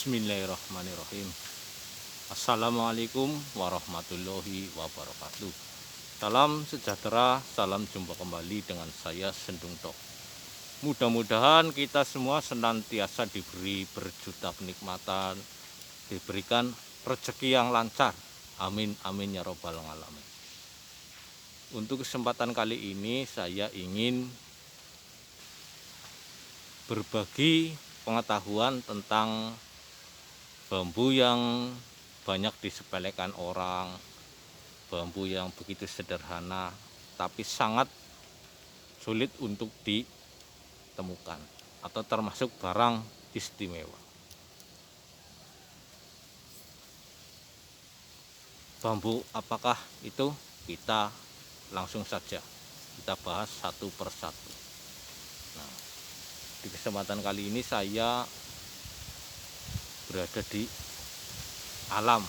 Bismillahirrahmanirrahim. Assalamualaikum warahmatullahi wabarakatuh. Salam sejahtera, salam jumpa kembali dengan saya Sendung Tok. Mudah-mudahan kita semua senantiasa diberi berjuta kenikmatan, diberikan rezeki yang lancar. Amin amin ya robbal alamin. Untuk kesempatan kali ini saya ingin berbagi pengetahuan tentang bambu yang banyak disepelekan orang, bambu yang begitu sederhana tapi sangat sulit untuk ditemukan atau termasuk barang istimewa. Bambu apakah itu? Kita langsung saja kita bahas satu persatu. Nah, di kesempatan kali ini saya berada di alam.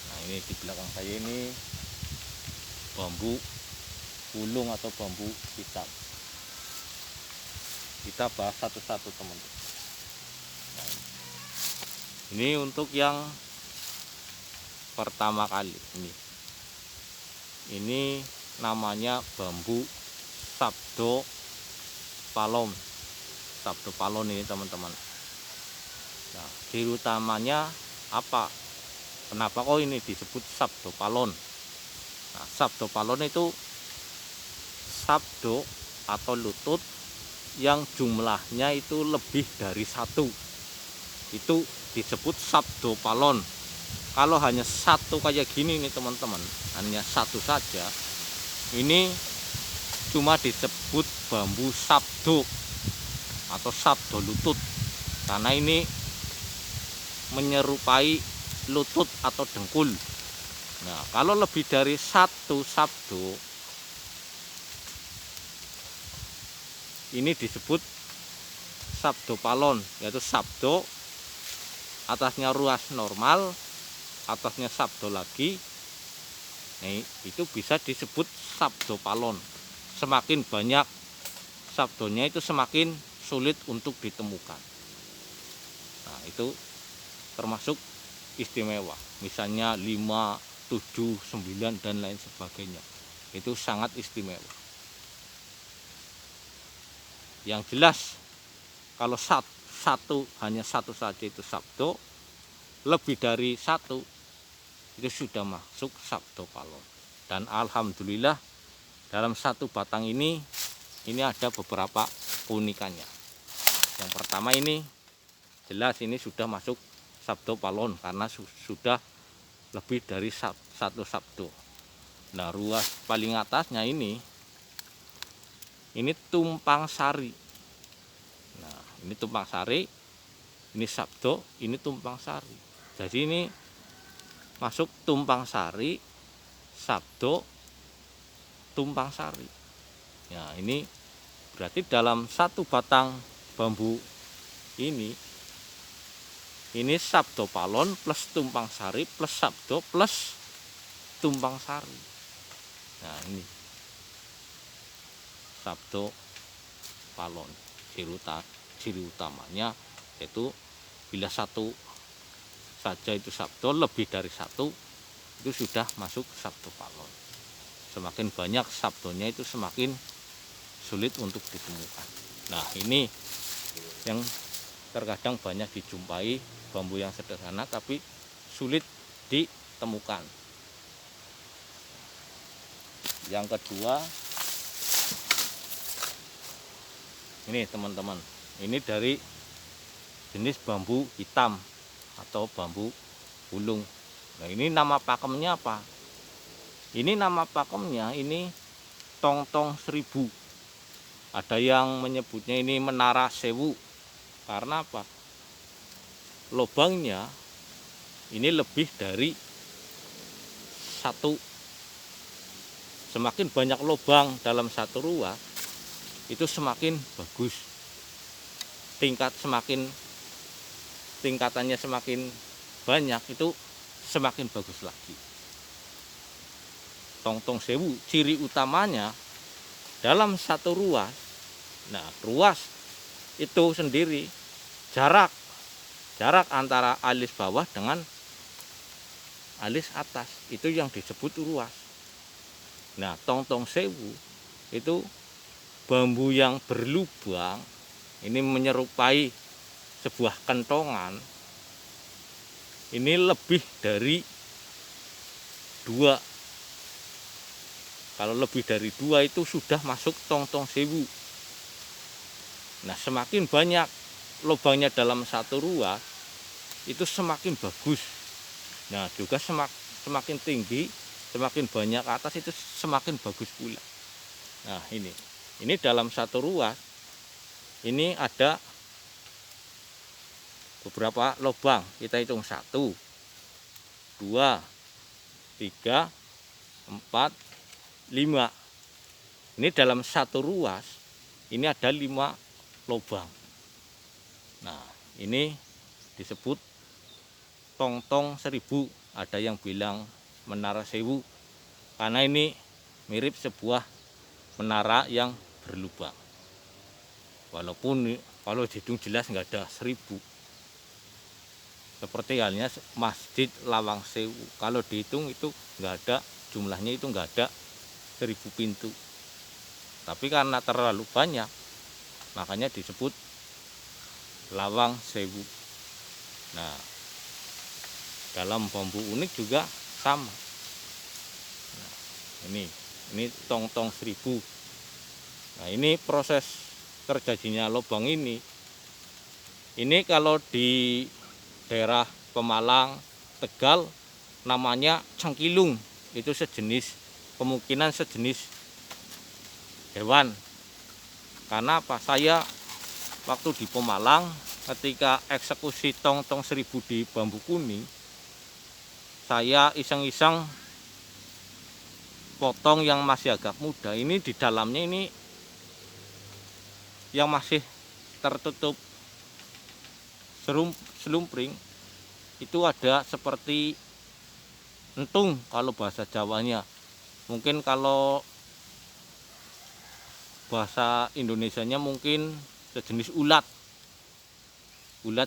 Nah, ini di belakang saya ini bambu ulung atau bambu hitam. Kita bahas satu-satu teman-teman. Nah, ini untuk yang pertama kali ini namanya bambu sabdo palon. Sabdo palon ini teman-teman. Nah, ciri utamanya apa? Kenapa kok ini disebut sabdo palon? Nah, sabdo palon itu sabdo atau lutut yang jumlahnya itu lebih dari satu. Itu disebut sabdo palon. Kalau hanya satu kayak gini nih teman-teman, hanya satu saja, ini cuma disebut bambu sabdo atau sabdo lutut, karena ini menyerupai lutut atau dengkul. Nah, kalau lebih dari satu sabdo, ini disebut sabdo palon, yaitu sabdo atasnya ruas normal, atasnya sabdo lagi. Nah, itu bisa disebut sabdo palon. Semakin banyak sabdonya itu semakin sulit untuk ditemukan. Nah, itu termasuk istimewa, misalnya 5, 7, 9 dan lain sebagainya. Itu sangat istimewa. Yang jelas kalau hanya satu saja itu sabdo, lebih dari satu itu sudah masuk sabdo palon. Dan alhamdulillah dalam satu batang ini ada beberapa keunikannya. Yang pertama ini jelas ini sudah masuk sabdo palon karena sudah lebih dari satu sabdo. Nah, ruas paling atasnya ini tumpang sari. Nah, ini tumpang sari, ini sabdo, ini tumpang sari. Jadi ini masuk tumpang sari, sabdo, tumpang sari. Ya, ini berarti dalam satu batang bambu ini sabdo palon plus tumpang sari plus sabdo plus tumpang sari. Nah, ini sabdo palon. Ciri utamanya yaitu bila satu saja itu sabdo, lebih dari satu itu sudah masuk sabdo palon. Semakin banyak sabdonya itu semakin sulit untuk ditemukan. Nah, ini yang terkadang banyak dijumpai bambu yang sederhana tapi sulit ditemukan. Yang kedua, ini teman-teman, ini dari jenis bambu hitam atau bambu ulung. Nah, ini nama pakemnya apa? Ini nama pakemnya ini tongtong seribu. Ada yang menyebutnya ini menara sewu. Karena apa? Lubangnya ini lebih dari satu. Semakin banyak lubang dalam satu ruas itu semakin bagus. Tingkatannya semakin banyak itu semakin bagus lagi. Tongtong sewu ciri utamanya dalam satu ruas. Nah, ruas itu sendiri jarak jarak antara alis bawah dengan alis atas, itu yang disebut ruas. Nah, tong-tong sewu itu bambu yang berlubang, ini menyerupai sebuah kentongan. Ini lebih dari 2. Kalau lebih dari 2 itu sudah masuk tong-tong sewu. Nah, semakin banyak lubangnya dalam satu ruas itu semakin bagus. Nah, juga semakin tinggi, semakin banyak atas itu semakin bagus pula. Nah, ini dalam satu ruas ini ada beberapa lubang. Kita hitung 1, 2, 3, 4, 5. Ini dalam satu ruas ini ada 5 lubang. Nah, ini disebut tong-tong 1000. Ada yang bilang menara 1000 karena ini mirip sebuah menara yang berlubang. Walaupun kalau dihitung jelas nggak ada 1000. Seperti halnya Masjid Lawang Sewu. Kalau dihitung itu nggak ada jumlahnya, itu nggak ada 1000 pintu. Tapi karena terlalu banyak, makanya disebut Lawang Sewu. Nah, dalam bambu unik juga sama. Nah, ini tong-tong 1000. Nah, ini proses terjadinya lubang ini kalau di daerah Pemalang, Tegal namanya cengkilung. Itu kemungkinan sejenis hewan. Karena apa? Saya waktu di Pemalang ketika eksekusi tong-tong 1000 di bambu kuning, saya iseng-iseng potong yang masih agak muda. Ini di dalamnya ini yang masih tertutup selumpring, itu ada seperti entung kalau bahasa Jawanya. Mungkin kalau bahasa Indonesianya mungkin sejenis ulat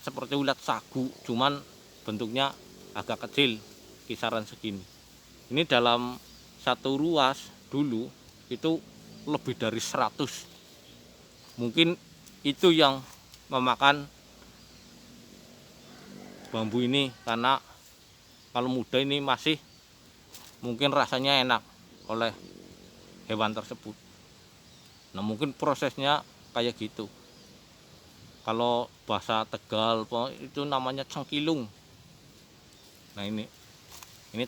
seperti ulat sagu, cuman bentuknya agak kecil, kisaran segini. Ini dalam satu ruas dulu itu lebih dari 100. Mungkin itu yang memakan bambu ini, karena kalau muda ini masih mungkin rasanya enak oleh hewan tersebut. Nah, mungkin prosesnya kayak gitu. Kalau bahasa Tegal itu namanya cengkilung. Nah, ini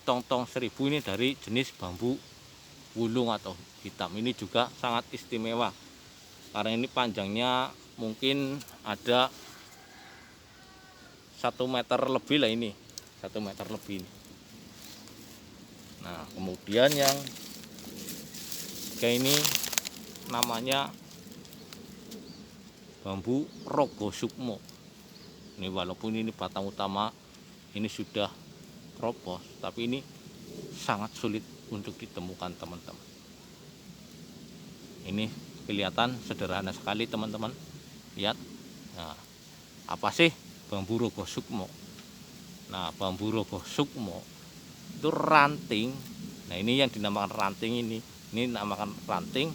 tong-tong 1000 ini dari jenis bambu wulung atau hitam. Ini juga sangat istimewa karena ini panjangnya mungkin ada 1 meter lebih lah, ini 1 meter lebih ini. Nah, kemudian yang kayak ini namanya bambu rogo sukmo. Ini walaupun ini batang utama ini sudah ropos, tapi ini sangat sulit untuk ditemukan, teman-teman. Ini kelihatan sederhana sekali, teman-teman. Lihat. Nah, apa sih bambu rogo sukmo? Nah, bambu rogo sukmo itu ranting. Nah, ini yang dinamakan ranting ini namakan ranting,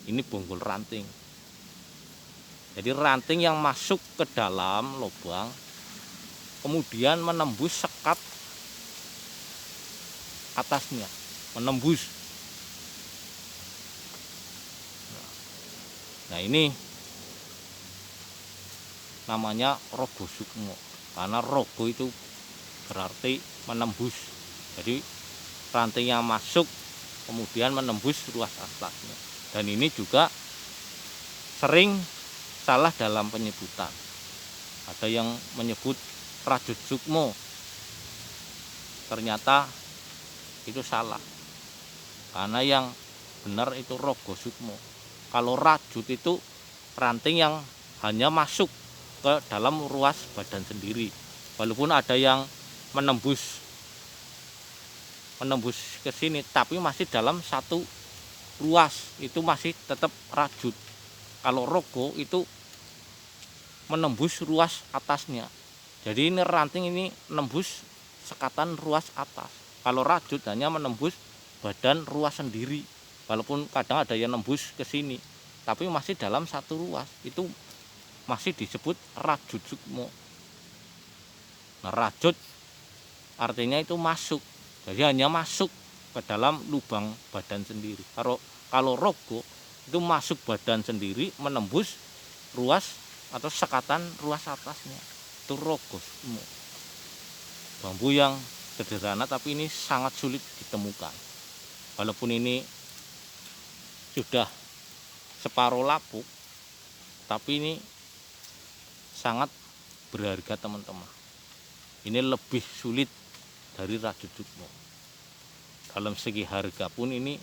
ini bonggol ranting. Jadi ranting yang masuk ke dalam lubang kemudian menembus sekat atasnya, menembus. Nah, ini namanya rogo sukmo karena rogo itu berarti menembus. Jadi ranting yang masuk kemudian menembus ruas atasnya. Dan ini juga sering salah dalam penyebutan. Ada yang menyebut rajut sukmo, ternyata itu salah, karena yang benar itu rogo sukmo. Kalau rajut itu ranting yang hanya masuk ke dalam ruas badan sendiri, walaupun ada yang menembus ke sini, tapi masih dalam satu ruas, itu masih tetap rajut. Kalau rogo itu menembus ruas atasnya. Jadi ini ranting ini nembus sekatan ruas atas. Kalau rajut hanya menembus badan ruas sendiri. Walaupun kadang ada yang nembus ke sini, tapi masih dalam satu ruas. Itu masih disebut rajut sukmo. Nah, rajut artinya itu masuk. Jadi hanya masuk ke dalam lubang badan sendiri. Kalau rogo itu masuk badan sendiri menembus ruas atau sekatan ruas atasnya. Itu rogo sukmo. Bambu yang sederhana tapi ini sangat sulit ditemukan. Walaupun ini sudah separuh lapuk, tapi ini sangat berharga teman-teman. Ini lebih sulit dari rajut sukmo. Dalam segi harga pun ini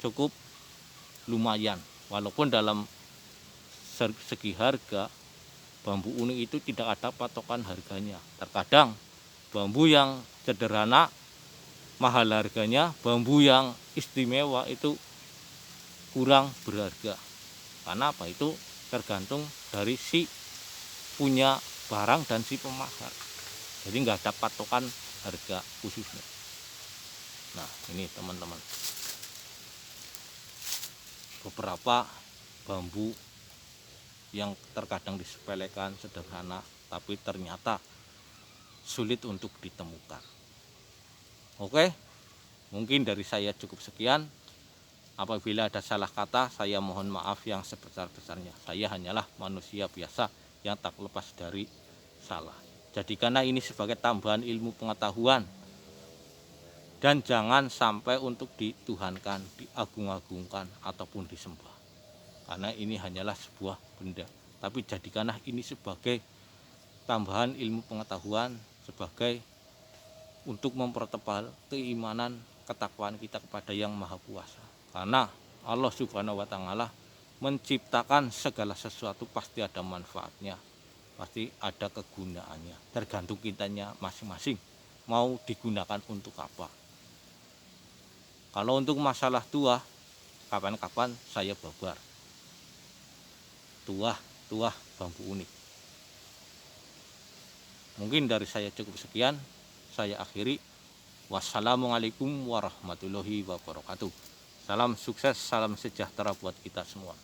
cukup lumayan. Walaupun dalam segi harga bambu unik itu tidak ada patokan harganya. Terkadang bambu yang sederhana mahal harganya, bambu yang istimewa itu kurang berharga. Karena apa? Itu tergantung dari si punya barang dan si pemasar. Jadi nggak ada patokan harga khususnya. Nah, ini teman-teman, beberapa bambu yang terkadang disepelekan sederhana tapi ternyata sulit untuk ditemukan. Oke, mungkin dari saya cukup sekian. Apabila ada salah kata, saya mohon maaf yang sebesar-besarnya. Saya hanyalah manusia biasa yang tak lepas dari salah. Jadikanlah ini sebagai tambahan ilmu pengetahuan. Dan jangan sampai untuk dituhankan, diagung-agungkan, ataupun disembah. Karena ini hanyalah sebuah benda. Tapi jadikanlah ini sebagai tambahan ilmu pengetahuan, sebagai untuk mempertebal keimanan, ketakwaan kita kepada Yang Maha Kuasa. Karena Allah Subhanahu wa Ta'ala menciptakan segala sesuatu pasti ada manfaatnya, pasti ada kegunaannya. Tergantung kitanya masing-masing mau digunakan untuk apa. Kalau untuk masalah tuah, kapan-kapan saya babar tuah bambu unik. Mungkin dari saya cukup sekian. Saya akhiri. Wassalamualaikum warahmatullahi wabarakatuh. Salam sukses, salam sejahtera buat kita semua.